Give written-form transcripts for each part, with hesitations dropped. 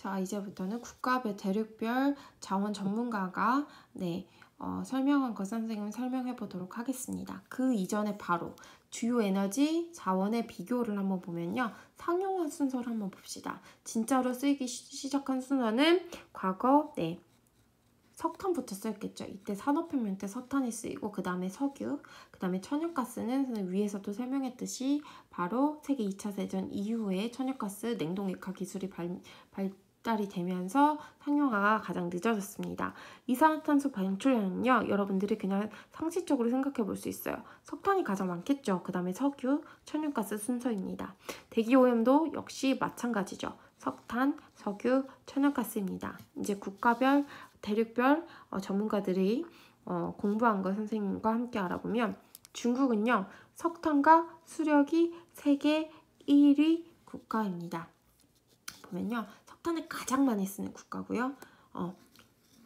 자, 이제부터는 국가별, 대륙별 자원 전문가가 설명한 것 선생님이 설명해 보도록 하겠습니다. 그 이전에 바로 주요 에너지 자원의 비교를 한번 보면요. 상용화 순서를 한번 봅시다. 진짜로 쓰이기 시작한 순서는 과거 석탄부터 쓰였겠죠. 이때 산업혁명 때 석탄이 쓰이고 그 다음에 석유, 그 다음에 천연가스는 위에서도 설명했듯이 바로 세계 2차 대전 이후에 천연가스 냉동액화 기술이 발달이 되면서 상용화가 가장 늦어졌습니다. 이산화탄소 배출량은요. 여러분들이 그냥 상식적으로 생각해 볼 수 있어요. 석탄이 가장 많겠죠. 그 다음에 석유, 천연가스 순서입니다. 대기오염도 역시 마찬가지죠. 석탄, 석유, 천연가스입니다. 이제 국가별, 대륙별 전문가들이 공부한 거 선생님과 함께 알아보면 중국은요. 석탄과 수력이 세계 1위 국가입니다. 보면요. 석탄을 가장 많이 쓰는 국가고요.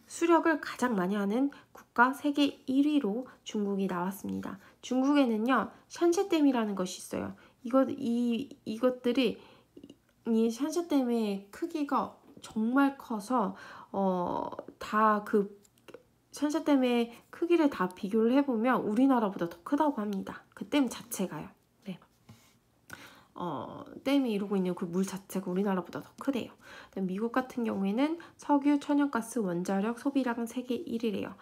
수력을 가장 많이 하는 국가 세계 1위로 중국이 나왔습니다. 중국에는요. 샨셰댐이라는 것이 있어요. 이것들이 이 샨셰댐의 크기가 정말 커서 다 그 샨셰댐의 크기를 다 비교를 해보면 우리나라보다 더 크다고 합니다. 그 댐 자체가요. 댐이 이루고 있는 그 물 자체가 우리나라보다 더 크대요. 미국 같은 경우에는 석유, 천연가스, 원자력 소비량은 세계 1위래요.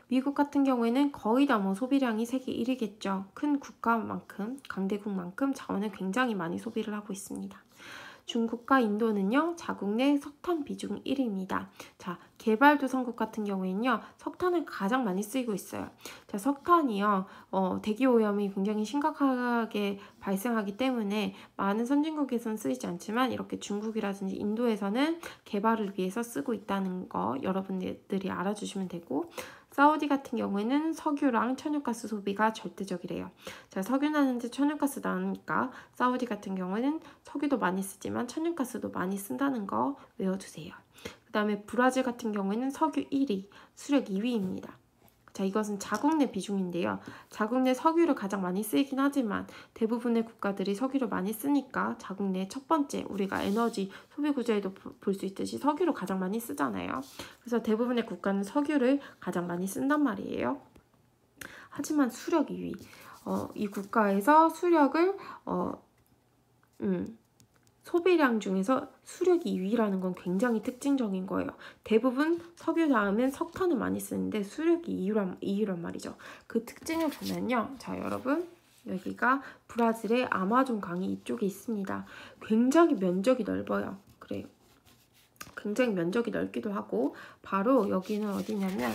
미국 같은 경우에는 거의 다 소비량이 세계 1위겠죠. 큰 국가만큼, 강대국만큼 자원을 굉장히 많이 소비를 하고 있습니다. 중국과 인도는요. 자국 내 석탄 비중 1위입니다. 자, 개발도상국 같은 경우에는요. 석탄을 가장 많이 쓰이고 있어요. 자, 석탄이요. 대기오염이 굉장히 심각하게 발생하기 때문에 많은 선진국에서는 쓰이지 않지만 이렇게 중국이라든지 인도에서는 개발을 위해서 쓰고 있다는 거 여러분들이 알아주시면 되고 사우디 같은 경우에는 석유랑 천연가스 소비가 절대적이래요. 자, 석유 나는데 천연가스 나니까 사우디 같은 경우에는 석유도 많이 쓰지만 천연가스도 많이 쓴다는 거 외워두세요. 그 다음에 브라질 같은 경우에는 석유 1위, 수력 2위입니다. 자, 이것은 자국 내 비중인데요. 자국 내 석유를 가장 많이 쓰이긴 하지만 대부분의 국가들이 석유를 많이 쓰니까 자국 내 첫 번째 우리가 에너지 소비 구조에도 볼 수 있듯이 석유를 가장 많이 쓰잖아요. 그래서 대부분의 국가는 석유를 가장 많이 쓴단 말이에요. 하지만 수력 2위. 이 국가에서 수력을 소비량 중에서 수력 2위라는 건 굉장히 특징적인 거예요. 대부분 석유 다음엔 석탄을 많이 쓰는데 수력이 2위란 말이죠. 그 특징을 보면요. 자, 여러분 여기가 브라질의 아마존 강이 이쪽에 있습니다. 굉장히 면적이 넓어요. 그래요. 굉장히 면적이 넓기도 하고 바로 여기는 어디냐면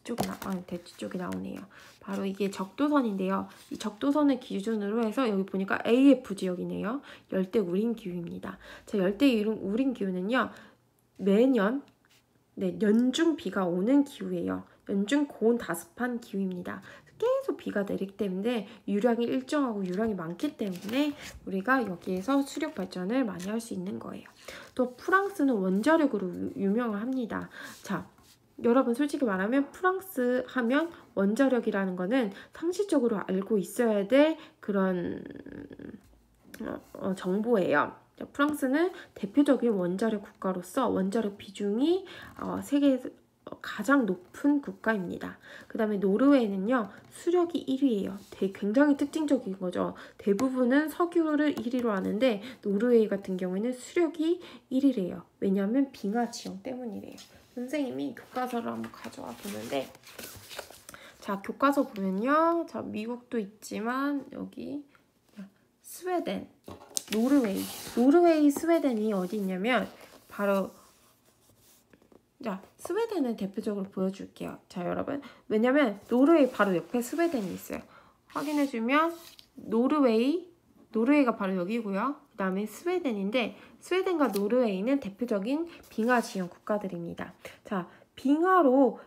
뒤쪽이 나오네요. 바로 이게 적도선인데요. 이 적도선을 기준으로 해서 여기 보니까 AF 지역이네요. 열대 우림 기후입니다. 자, 열대 우림 기후는요. 매년 연중 비가 오는 기후예요. 연중 고온 다습한 기후입니다. 계속 비가 내리기 때문에 유량이 일정하고 유량이 많기 때문에 우리가 여기에서 수력 발전을 많이 할 수 있는 거예요. 또 프랑스는 원자력으로 유명합니다. 자, 여러분 솔직히 말하면 프랑스 하면 원자력이라는 거는 상식적으로 알고 있어야 될 그런 정보예요. 프랑스는 대표적인 원자력 국가로서 원자력 비중이 세계에서 가장 높은 국가입니다. 그 다음에 노르웨이는요. 수력이 1위예요. 굉장히 특징적인 거죠. 대부분은 석유를 1위로 하는데 노르웨이 같은 경우에는 수력이 1위래요. 왜냐하면 빙하 지형 때문이래요. 선생님이 교과서를 한번 가져와 보는데 자, 교과서 보면요. 자, 미국도 있지만 여기 스웨덴, 노르웨이, 스웨덴이 어디 있냐면 바로 자, 스웨덴을 대표적으로 보여줄게요. 자, 여러분 왜냐면 노르웨이 바로 옆에 스웨덴이 있어요. 확인해주면 노르웨이가 바로 여기고요. 그 다음에 스웨덴인데 스웨덴과 노르웨이는 대표적인 빙하 지형 국가들입니다. 자, 빙하로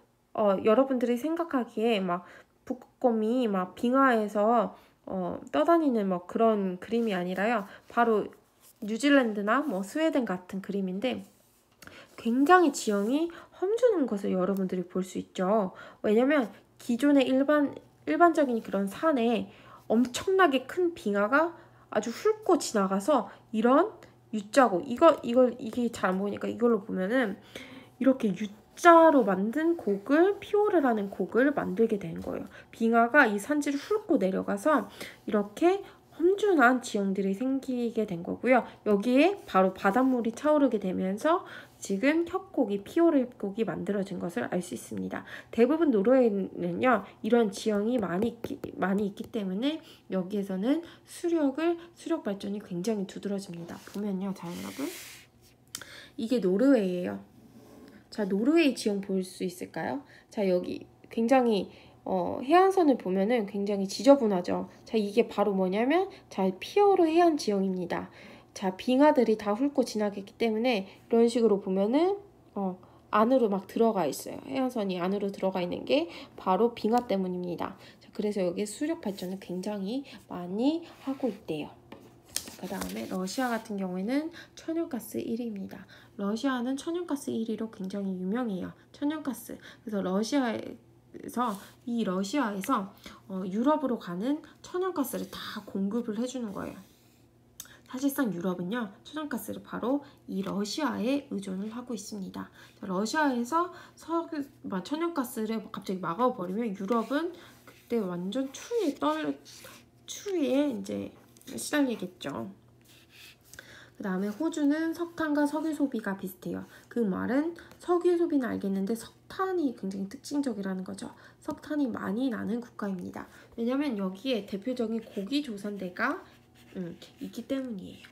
여러분들이 생각하기에 막 북극곰이 막 빙하에서 떠다니는 뭐 그런 그림이 아니라요. 바로 뉴질랜드나 뭐 스웨덴 같은 그림인데 굉장히 지형이 험준한 것을 여러분들이 볼 수 있죠. 왜냐면 기존의 일반적인 그런 산에 엄청나게 큰 빙하가 아주 훑고 지나가서 이런 U자고 이게 잘 안 보이니까 이걸로 보면은 이렇게 U자로 만든 곡을 피오르라는 곡을 만들게 되는 거예요. 빙하가 이 산지를 훑고 내려가서 이렇게 험준한 지형들이 생기게 된 거고요. 여기에 바로 바닷물이 차오르게 되면서 지금 협곡이 피오르 협곡이 만들어진 것을 알 수 있습니다. 대부분 노르웨이는요 이런 지형이 많이 있기 때문에 여기에서는 수력 발전이 굉장히 두드러집니다. 보면요, 자 여러분, 이게 노르웨이예요. 자, 노르웨이 지형 볼 수 있을까요? 자, 여기 굉장히 해안선을 보면은 굉장히 지저분하죠. 자, 이게 바로 뭐냐면 자, 피오르 해안 지형입니다. 자, 빙하들이 다 훑고 지나갔기 때문에 이런 식으로 보면은 안으로 막 들어가 있어요. 해안선이 안으로 들어가 있는 게 바로 빙하 때문입니다. 자, 그래서 여기 수력 발전을 굉장히 많이 하고 있대요. 그 다음에 러시아 같은 경우에는 천연가스 1위입니다. 러시아는 천연가스 1위로 굉장히 유명해요. 천연가스. 그래서 러시아에서 유럽으로 가는 천연가스를 다 공급을 해주는 거예요. 사실상 유럽은요, 천연가스를 바로 이 러시아에 의존을 하고 있습니다. 러시아에서 천연가스를 갑자기 막아버리면 유럽은 그때 완전 추위에 이제 시달리겠죠. 그 다음에 호주는 석탄과 석유 소비가 비슷해요. 그 말은 석유 소비는 알겠는데 석탄이 굉장히 특징적이라는 거죠. 석탄이 많이 나는 국가입니다. 왜냐면 여기에 대표적인 고기 조선대가 있기 때문이에요.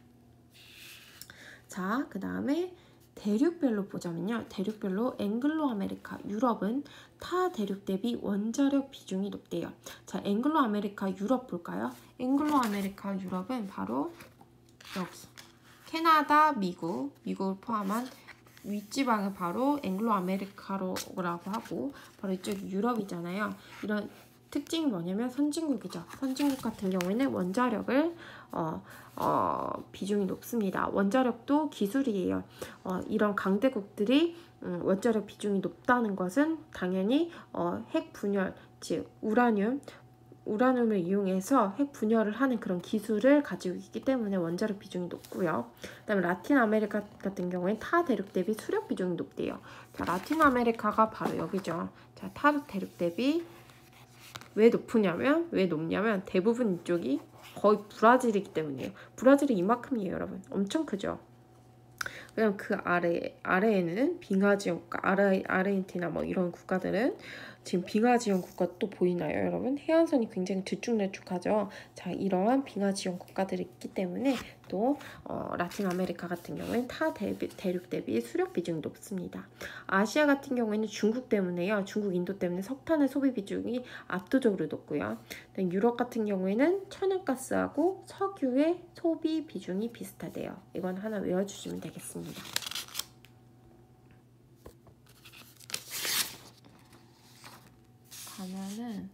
자, 그 다음에 대륙별로 보자면요. 대륙별로 앵글로 아메리카, 유럽은 타 대륙 대비 원자력 비중이 높대요. 자, 앵글로 아메리카 유럽 볼까요? 앵글로 아메리카 유럽은 바로 여기 캐나다, 미국을 포함한 윗지방을 바로 앵글로 아메리카라고 하고 바로 이쪽이 유럽이잖아요. 이런 특징이 뭐냐면 선진국이죠. 선진국 같은 경우에는 원자력을 비중이 높습니다. 원자력도 기술이에요. 이런 강대국들이 원자력 비중이 높다는 것은 당연히 핵 분열, 즉 우라늄을 이용해서 핵 분열을 하는 그런 기술을 가지고 있기 때문에 원자력 비중이 높고요. 그다음에 라틴 아메리카 같은 경우에 타 대륙 대비 수력 비중이 높대요. 자, 라틴 아메리카가 바로 여기죠. 자, 타 대륙 대비 왜 높냐면 대부분 이쪽이 거의 브라질이기 때문이에요. 브라질이 이만큼이에요, 여러분. 엄청 크죠. 그다음 그 아래에는 빙하 지형 국가, 아르헨티나 뭐 이런 국가들은 지금 빙하 지형 국가 또 보이나요, 여러분? 해안선이 굉장히 들쭉날쭉하죠. 자, 이러한 빙하 지형 국가들이 있기 때문에 또 라틴 아메리카 같은 경우에는 타 대륙 대비 수력 비중이 높습니다. 아시아 같은 경우에는 중국 때문에요. 중국, 인도 때문에 석탄의 소비 비중이 압도적으로 높고요. 유럽 같은 경우에는 천연가스하고 석유의 소비 비중이 비슷하대요. 이건 하나 외워주시면 되겠습니다. 가면은